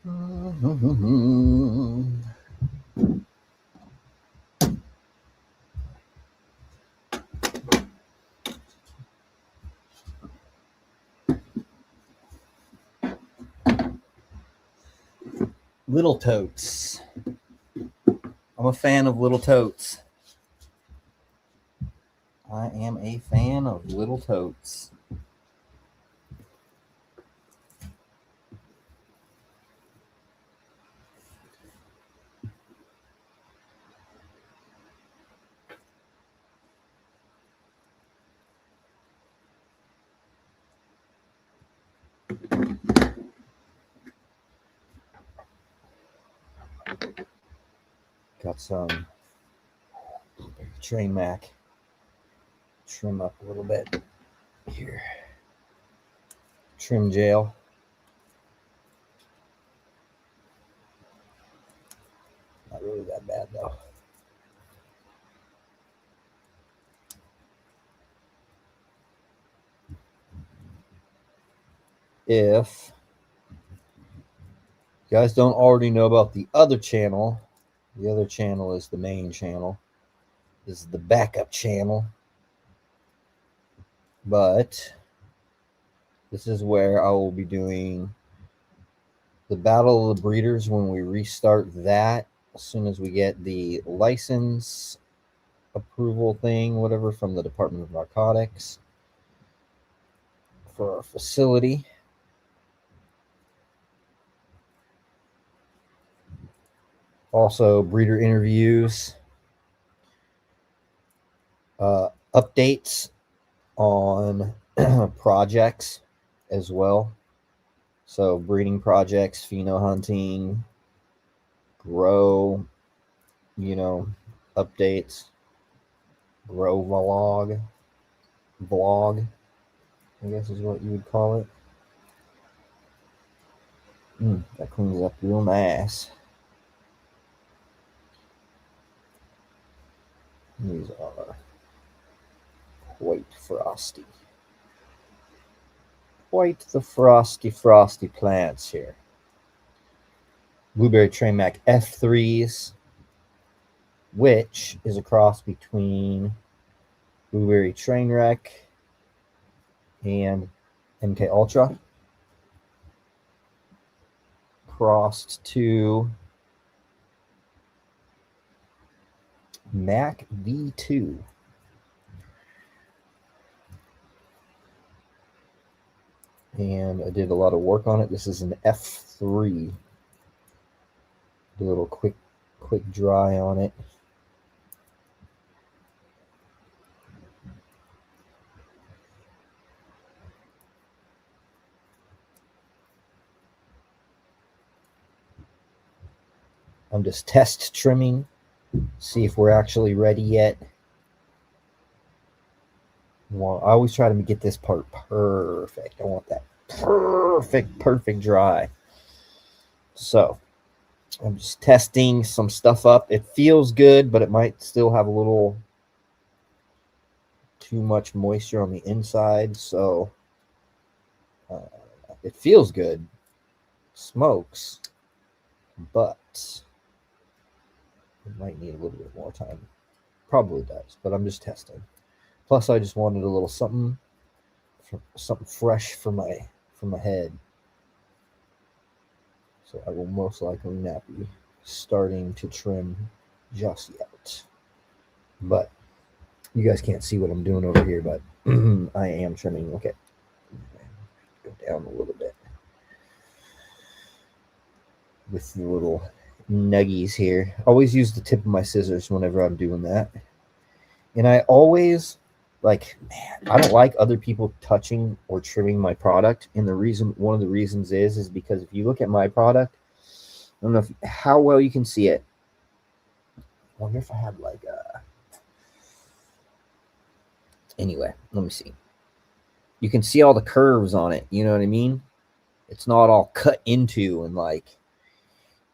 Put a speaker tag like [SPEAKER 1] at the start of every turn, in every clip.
[SPEAKER 1] Little totes. I'm a fan of little totes. I am a fan of little totes. Got some Train Mac. Trim up a little bit here. Trim jail. Not really that bad though. If you guys don't already know about the other channel is the main channel. This is the backup channel. But this is where I will be doing the Battle of the Breeders when we restart that. As soon as we get the license approval thing, whatever, from the Department of Narcotics for our facility. Also, breeder interviews, updates on projects as well. So breeding projects, pheno hunting, grow, updates, grow vlog, I guess is what you would call it. That cleans up real nice. These are quite frosty. Quite the frosty plants here. Blueberry Train Mac F3s, which is a cross between Blueberry Trainwreck and MK Ultra. Crossed to Mac V2. And I did a lot of work on it. This is an F3. A little quick dry on it. I'm just test trimming, see if we're actually ready yet. Well, I always try to get this part perfect. I want that perfect dry. So I'm just testing some stuff up. It feels good, but it might still have a little too much moisture on the inside. So it feels good, smokes, but it might need a little bit more time. Probably does, but I'm just testing. Plus, I just wanted a little something fresh for my head. So I will most likely not be starting to trim just yet. But you guys can't see what I'm doing over here, but I am trimming. Okay. Go down a little bit with the little nuggies here. Always use the tip of my scissors whenever I'm doing that. And I always I don't like other people touching or trimming my product. And one of the reasons is because if you look at my product, I don't know how well you can see it. I wonder if I have anyway, let me see. You can see all the curves on it. You know what I mean? It's not all cut into and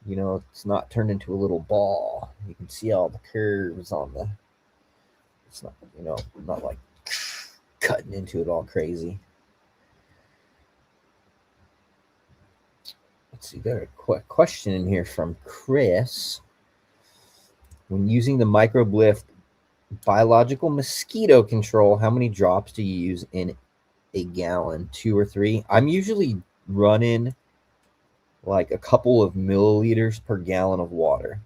[SPEAKER 1] it's not turned into a little ball. You can see all the curves on it's not, not like cutting into it all crazy. let's see, there a question in here from Chris. When using the Microblift biological mosquito control, how many drops do you use in a gallon? 2 or 3? I'm usually running like a couple of milliliters per gallon of water.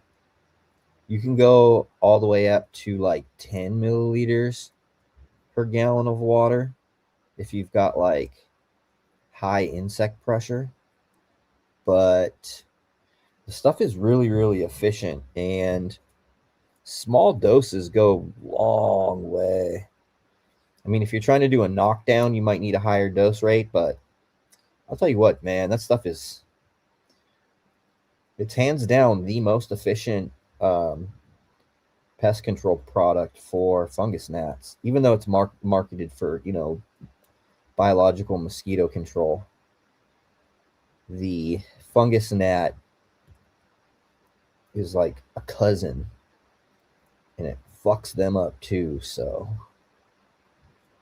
[SPEAKER 1] You can go all the way up to like 10 milliliters per gallon of water if you've got like high insect pressure. But the stuff is really, really efficient, and small doses go a long way. I mean, if you're trying to do a knockdown, you might need a higher dose rate, but I'll tell you what, man, that stuff is, it's hands down the most efficient pest control product for fungus gnats, even though it's marketed for, biological mosquito control. The fungus gnat is like a cousin, and it fucks them up too. So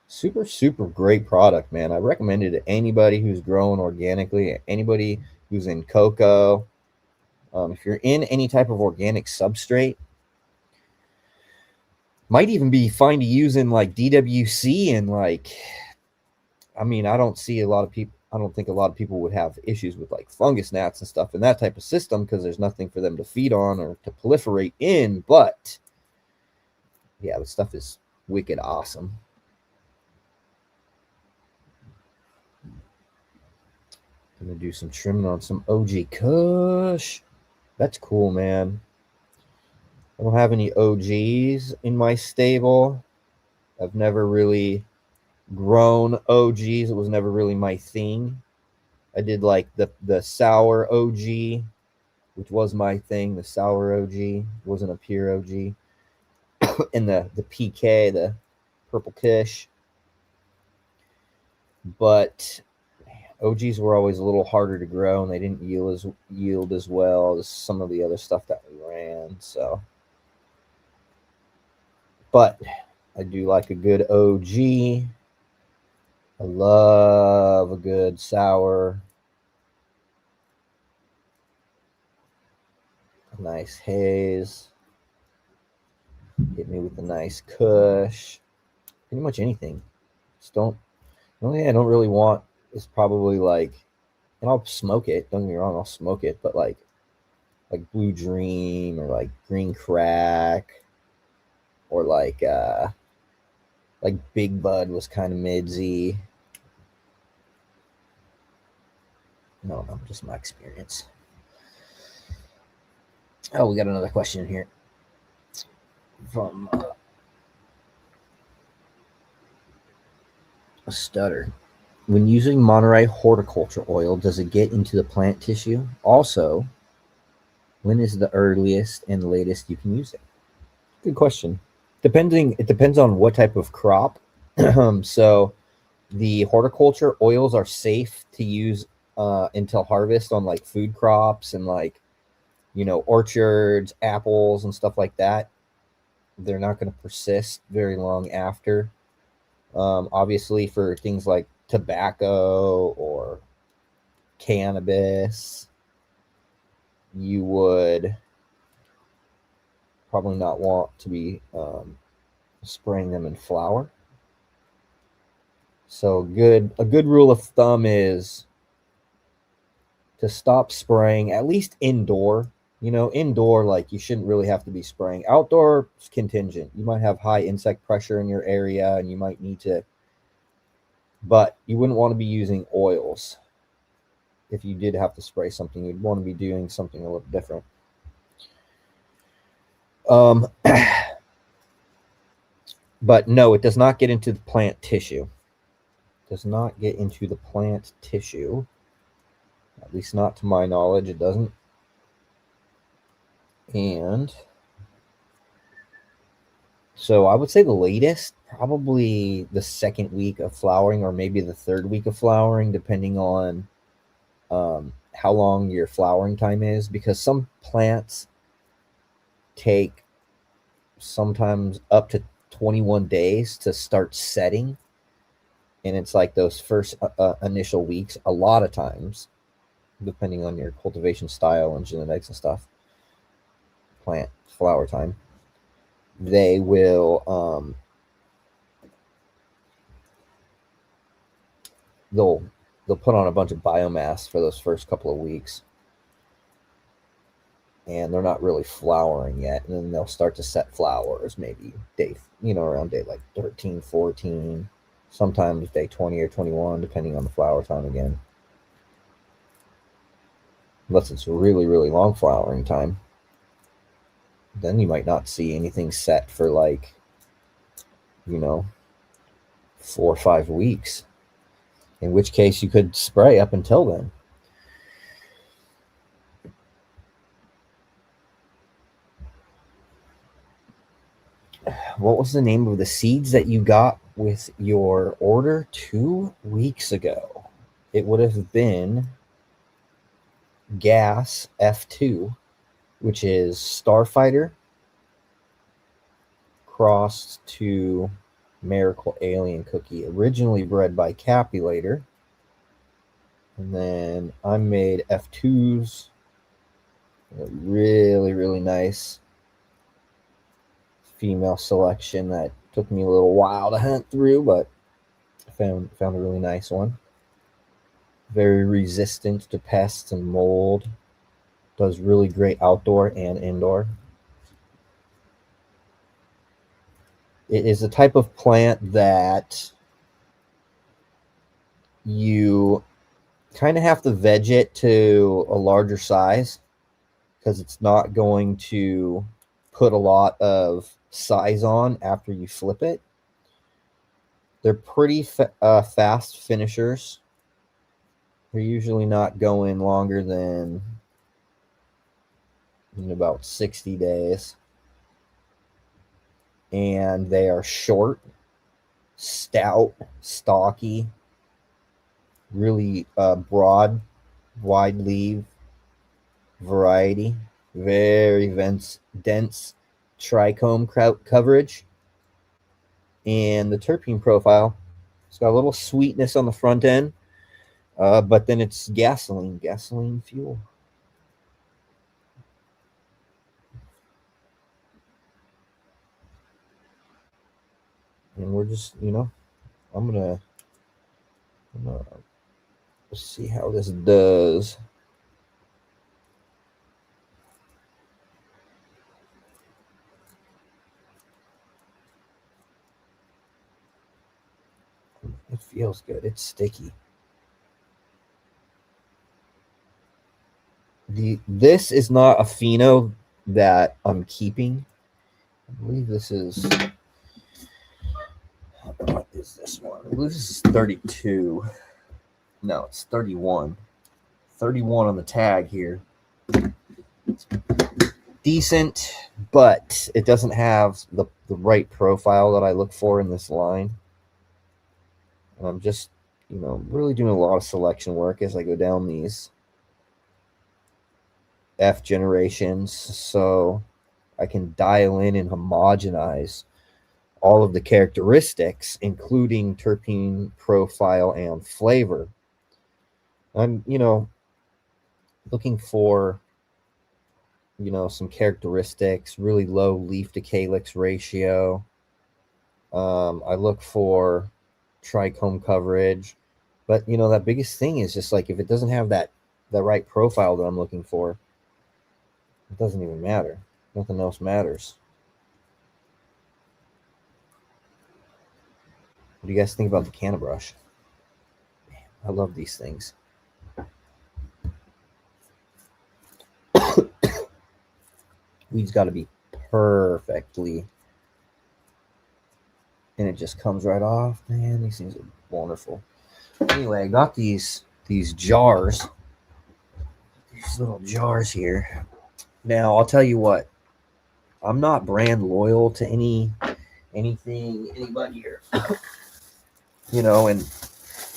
[SPEAKER 1] super, super great product, man. I recommend it to anybody who's growing organically, anybody who's in cocoa. If you're in any type of organic substrate, might even be fine to use in like DWC, and like, I mean, I don't think a lot of people would have issues with like fungus gnats and stuff in that type of system because there's nothing for them to feed on or to proliferate in. But yeah, the stuff is wicked awesome. Gonna do some trimming on some OG Kush. That's cool, man. I don't have any OGs in my stable. I've never really grown OGs. It was never really my thing. I did like the sour OG, which was my thing. The sour OG wasn't a pure OG. And the PK, the purple Kush. But OGs were always a little harder to grow, and they didn't yield as well as some of the other stuff that we ran. So, but I do like a good OG. I love a good sour. A nice haze. Hit me with a nice Kush. Pretty much anything. Just don't. The only thing I don't really want is probably like, and I'll smoke it. Don't get me wrong, I'll smoke it, but like Blue Dream or like Green Crack or like Big Bud was kind of midsy. No, just my experience. Oh, we got another question here from a stutter. When using Monterey horticulture oil, does it get into the plant tissue? Also, when is the earliest and latest you can use it? Good question. It depends on what type of crop. So the horticulture oils are safe to use until harvest on like food crops and like, orchards, apples and stuff like that. They're not going to persist very long after. Obviously for things like tobacco or cannabis, you would probably not want to be spraying them in flower. So a good rule of thumb is to stop spraying, at least indoor. Indoor, like, you shouldn't really have to be spraying. Outdoor is contingent. You might have high insect pressure in your area and you might need to, but you wouldn't want to be using oils. If you did have to spray something, you'd want to be doing something a little different. But no, it does not get into the plant tissue. It does not get into the plant tissue. At least not to my knowledge, it doesn't. And so I would say the latest, probably the second week of flowering, or maybe the third week of flowering, depending on how long your flowering time is, because some plants take sometimes up to 21 days to start setting. And it's like those first initial weeks, a lot of times depending on your cultivation style and genetics and stuff, plant flower time, they will they'll put on a bunch of biomass for those first couple of weeks, and they're not really flowering yet, and then they'll start to set flowers maybe day, around day like 13, 14, sometimes day 20 or 21, depending on the flower time again, unless it's really, really long flowering time. Then you might not see anything set for like, 4 or 5 weeks, in which case you could spray up until then. What was the name of the seeds that you got with your order 2 weeks ago? It would have been Gas F2, which is Starfighter crossed to Miracle Alien Cookie, originally bred by Capulator. And then I made F2s, really, really nice female selection that took me a little while to hunt through, but I found a really nice one. Very resistant to pests and mold. Does really great outdoor and indoor. It is a type of plant that you kind of have to veg it to a larger size because it's not going to put a lot of size on after you flip it. They're pretty fast finishers. They're usually not going longer than about 60 days. And they are short, stout, stocky, really broad, wide leaf variety, very dense trichome coverage. And the terpene profile, it's got a little sweetness on the front end, but then it's gasoline fuel. And we're just, I'm gonna see how this does. It feels good. It's sticky. This is not a pheno that I'm keeping. I believe this is, what is this one? I believe this is 32. No, it's 31. 31 on the tag here. It's decent, but it doesn't have the right profile that I look for in this line. And I'm just, really doing a lot of selection work as I go down these F generations, so I can dial in and homogenize all of the characteristics, including terpene profile and flavor. I'm, looking for, some characteristics, really low leaf to calyx ratio. I look for trichome coverage, but that biggest thing is just like if it doesn't have that right profile that I'm looking for, it doesn't even matter. Nothing else matters. What do you guys think about the canna brush? Man, I love these things. Weed's got to be perfectly, and it just comes right off. Man, these things are wonderful. Anyway, I got these jars, these little jars here. Now I'll tell you what, I'm not brand loyal to anybody here. And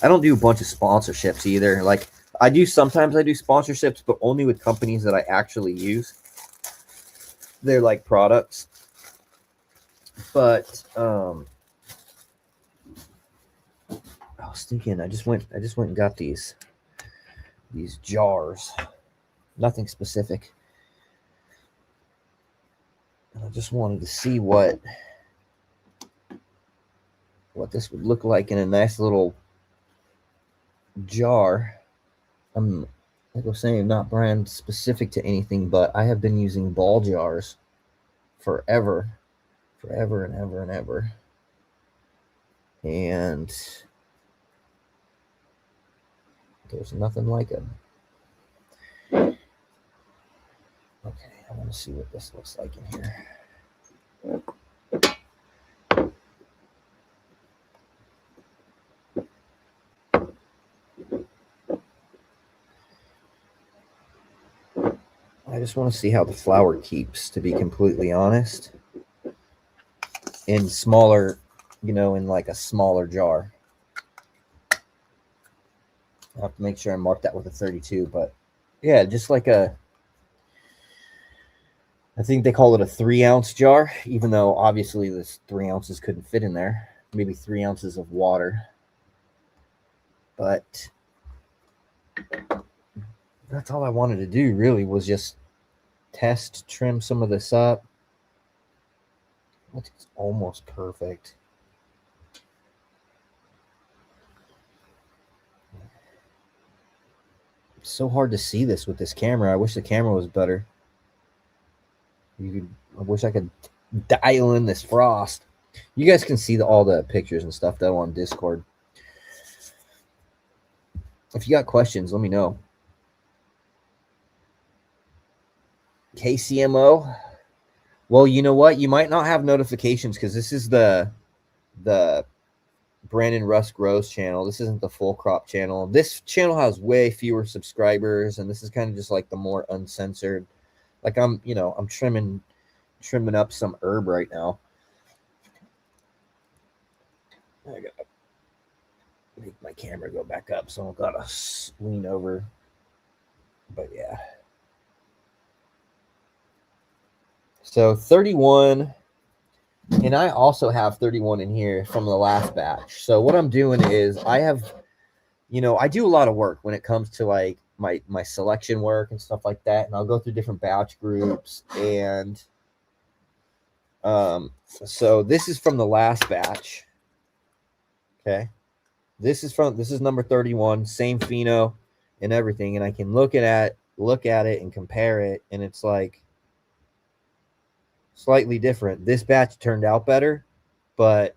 [SPEAKER 1] I don't do a bunch of sponsorships either. Like sometimes I do sponsorships, but only with companies that I actually use. They're like products. But I was thinking I just went and got these these jars. Nothing specific. I just wanted to see what this would look like in a nice little jar. Like I was saying, not brand specific to anything, but I have been using ball jars forever and ever and ever. And there's nothing like them. Okay, I want to see what this looks like in here. I just want to see how the flower keeps, to be completely honest. In smaller, in like a smaller jar. I'll have to make sure I mark that with a 32, but yeah, just like I think they call it a 3-ounce jar, even though obviously this 3 ounces couldn't fit in there. Maybe 3 ounces of water. But that's all I wanted to do, really, was just trim some of this up. It's almost perfect. It's so hard to see this with this camera. I wish the camera was better. I wish I could dial in this frost. You guys can see all the pictures and stuff though on Discord. If you got questions, let me know. KCMO. Well, you know what? You might not have notifications because this is the Brandon Russ Grows channel. This isn't the Full Crop channel. This channel has way fewer subscribers, and this is kind of just like the more uncensored. Like I'm trimming up some herb right now. I gotta make my camera go back up, so I've gotta lean over. But yeah. So 31, and I also have 31 in here from the last batch. So what I'm doing is I have, I do a lot of work when it comes to like my selection work and stuff like that. And I'll go through different batch groups. And so this is from the last batch. Okay. This is number 31, same pheno and everything. And I can look at it and compare it. And it's like slightly different. This batch turned out better, but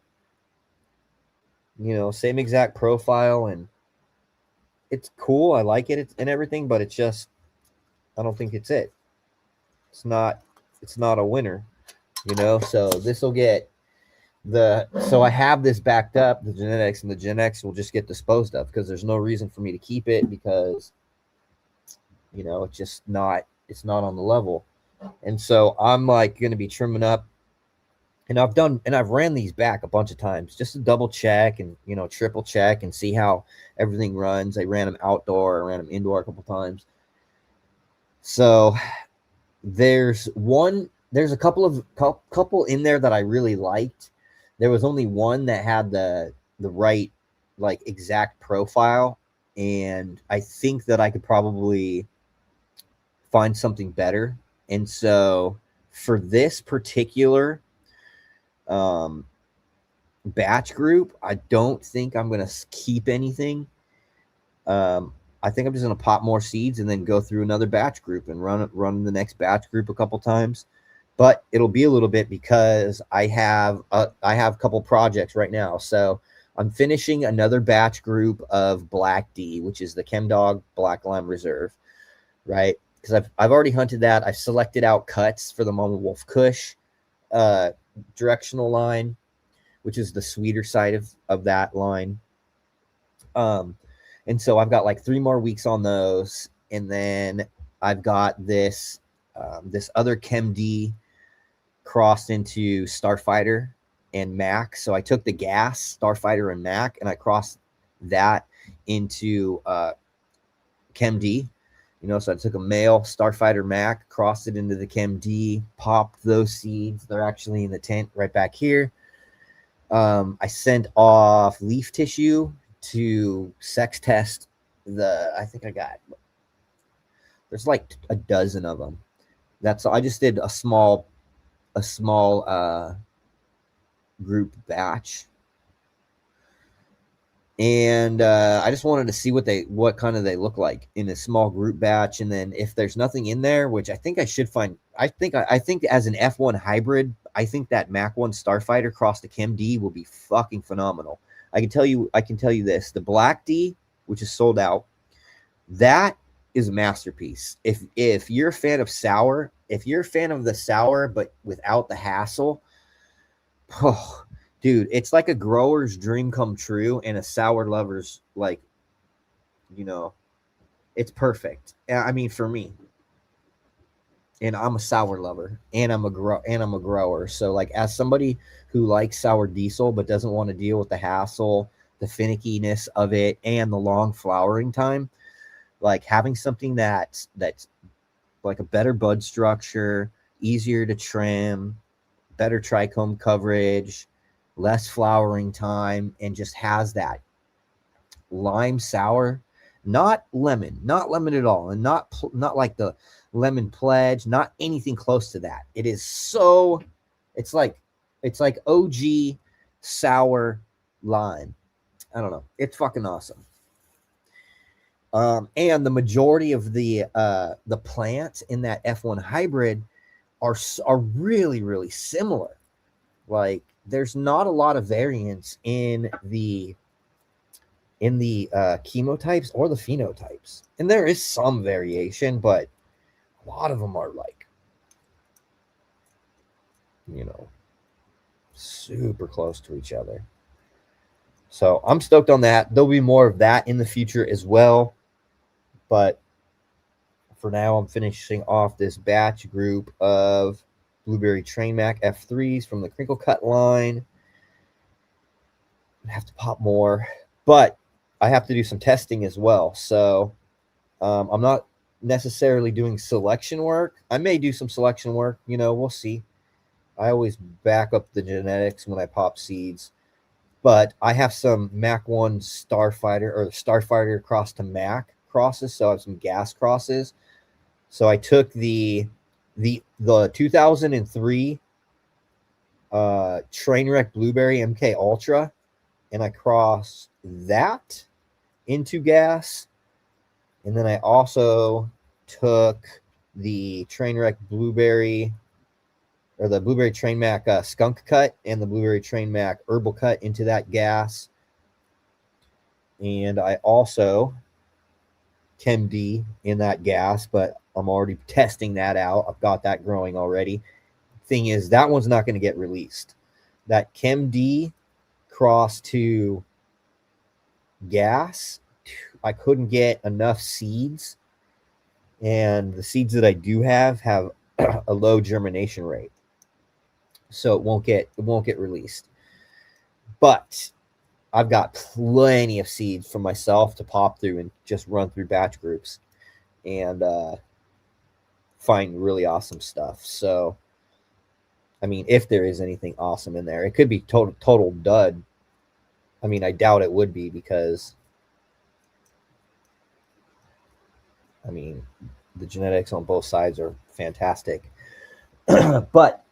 [SPEAKER 1] same exact profile, and it's cool. I like it and everything, but it's just, I don't think it's it. It's not a winner, so this will get so I have this backed up, the genetics, and the Gen X will just get disposed of because there's no reason for me to keep it because, it's just it's not on the level. And so I'm like going to be trimming up, and I've ran these back a bunch of times just to double check and, triple check and see how everything runs. I ran them outdoor, I ran them indoor a couple times. So there's a couple in there that I really liked. There was only one that had the right, like, exact profile. And I think that I could probably find something better. And so for this particular batch group, I don't think I'm going to keep anything. I think I'm just going to pop more seeds and then go through another batch group and run the next batch group a couple times. But it'll be a little bit because I have a couple projects right now. So I'm finishing another batch group of Black D, which is the ChemDog Black Lime Reserve, right? Because I've already hunted that. I've selected out cuts for the Mama Wolf Kush directional line, which is the sweeter side of that line. And so I've got like 3 more weeks on those, and then I've got this other Chem D crossed into Starfighter and Mac. So I took the gas Starfighter and Mac and I crossed that into Chem D. So I took a male Starfighter Mac, crossed it into the Chem D, popped those seeds. They're actually in the tent right back here. I sent off leaf tissue to sex test I think I got There's like a dozen of them. I just did a small group batch, and I just wanted to see what kind of they look like in a small group batch. And then if there's nothing in there, which I think I should find, I think as an F1 hybrid, I think that Mach 1 Starfighter crossed to Chem D will be fucking phenomenal. I can tell you this: the Black D, which is sold out, that is a masterpiece. If you're a fan of sour, if you're a fan of the sour but without the hassle, oh, dude, it's like a grower's dream come true and a sour lover's, like, it's perfect. I mean, for me. And I'm a sour lover, and I'm a grower. So, like, as somebody who likes sour diesel but doesn't want to deal with the hassle, the finickiness of it, and the long flowering time, like having something that's like a better bud structure, easier to trim, better trichome coverage, less flowering time, and just has that lime sour, not lemon at all, and not like the lemon pledge, not anything close to that. It is so, it's like OG sour lime. I don't know. It's fucking awesome. And the majority of the plants in that F1 hybrid are really, really similar. Like, there's not a lot of variance in the chemotypes or the phenotypes, and there is some variation, but a lot of them are like, super close to each other. So I'm stoked on that. There'll be more of that in the future as well, but for now, I'm finishing off this batch group of Blueberry Train Mac F3s from the Crinkle Cut line. I have to pop more, but I have to do some testing as well. So I'm not necessarily doing selection work. I may do some selection work. We'll see. I always back up the genetics when I pop seeds. But I have some Mach 1 Starfighter, or Starfighter cross to Mach crosses. So I have some gas crosses. So I took the 2003 Trainwreck Blueberry MK Ultra, and I crossed that into gas. And then I also took the Trainwreck Blueberry, or the Blueberry Train Mac Skunk Cut, and the Blueberry Train Mac Herbal Cut into that gas. And I also Chem D in that gas, but I'm already testing that out. I've got that growing already. Thing is, that one's not going to get released. That Chem D cross to gas, I couldn't get enough seeds, and the seeds that I do have a low germination rate, so it won't get released. But I've got plenty of seeds for myself to pop through and just run through batch groups and find really awesome stuff. So, I mean, if there is anything awesome in there, it could be total dud. I mean, I doubt it would be, because, I mean, the genetics on both sides are fantastic. But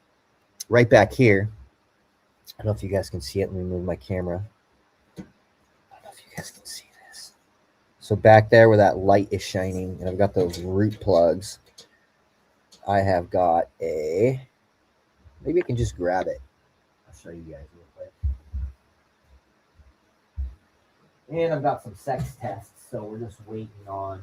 [SPEAKER 1] right back here, I don't know if you guys can see it. Let me move my camera. I don't know if you guys can see this. So back there where that light is shining, and I've got those root plugs, I have got maybe I can just grab it. I'll show you guys real quick. And I've got some sex tests, so we're just waiting on.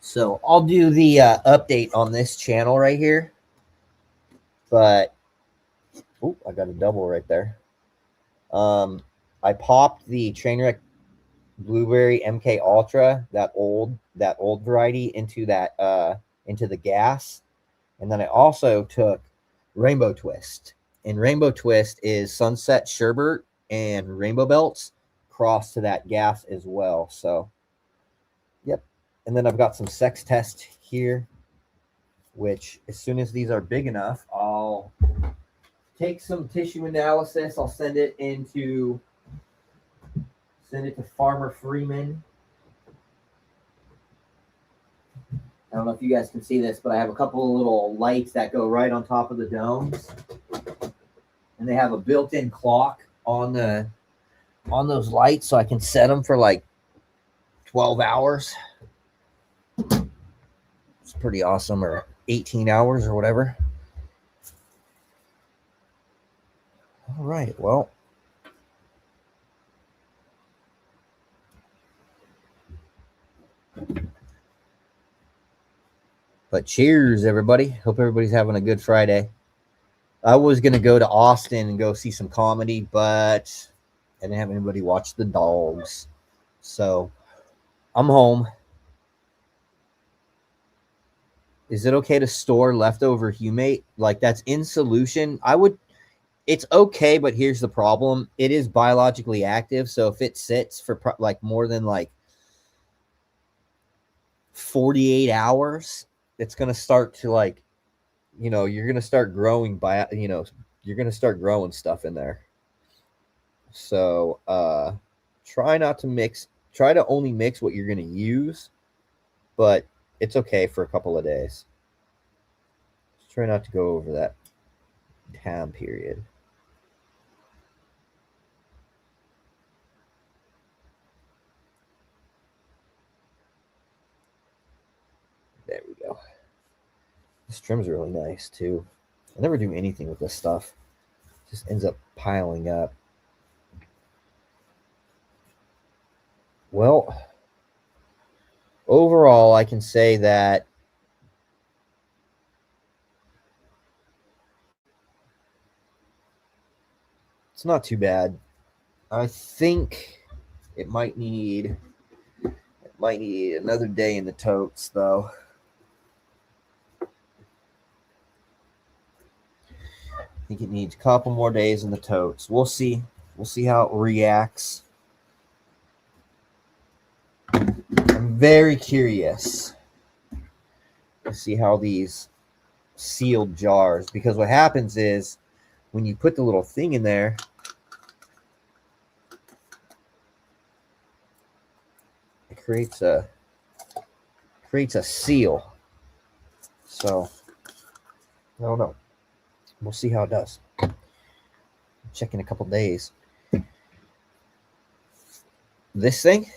[SPEAKER 1] So I'll do the update on this channel right here. But I got a double right there. I popped the Trainwreck Blueberry MK Ultra, that old variety, into the gas, and then I also took Rainbow Twist, and Rainbow Twist is Sunset Sherbert and Rainbow Belts crossed to that gas as well. So, yep. And then I've got some sex tests here, which as soon as these are big enough, I'll take some tissue analysis. I'll send it into Send it to Farmer Freeman. I don't know if you guys can see this, but I have a couple of little lights that go right on top of the domes. And they have a built-in clock on those lights, so I can set them for like 12 hours. It's pretty awesome, or 18 hours or whatever. All right, well. But cheers, everybody. Hope everybody's having a good Friday. I was going to go to Austin and go see some comedy, but I didn't have anybody watch the dogs. So I'm home. Is it okay to store leftover humate? Like, that's in solution. It's okay, but here's the problem. It is biologically active. So if it sits for like more than like 48 hours, it's going to start to like, you're going to start growing you're going to start growing stuff in there. So try to only mix what you're going to use, but it's okay for a couple of days. Just try not to go over that time period. There we go. This trim's really nice too. I never do anything with this stuff. It just ends up piling up. Well, overall, I can say that it's not too bad. I think it might need another day in the totes, though. I think it needs a couple more days in the totes. We'll see. We'll see how it reacts. I'm very curious to see how these sealed jars, because what happens is when you put the little thing in there, it creates a seal. So I don't know. We'll see how it does. Check in a couple days. This thing?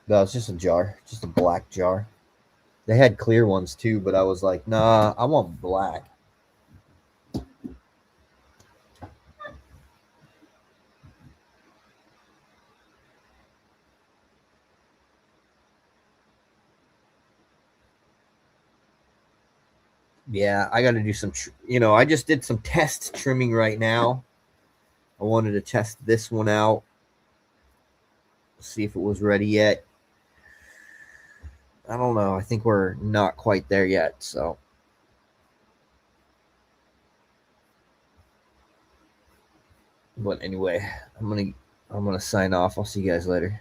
[SPEAKER 1] No, it's just a jar. Just a black jar. They had clear ones too, but I was like, nah, I want black. Yeah, I got to do some, I just did some test trimming right now. I wanted to test this one out, see if it was ready yet. I don't know. I think we're not quite there yet, so. But anyway, I'm gonna sign off. I'll see you guys later.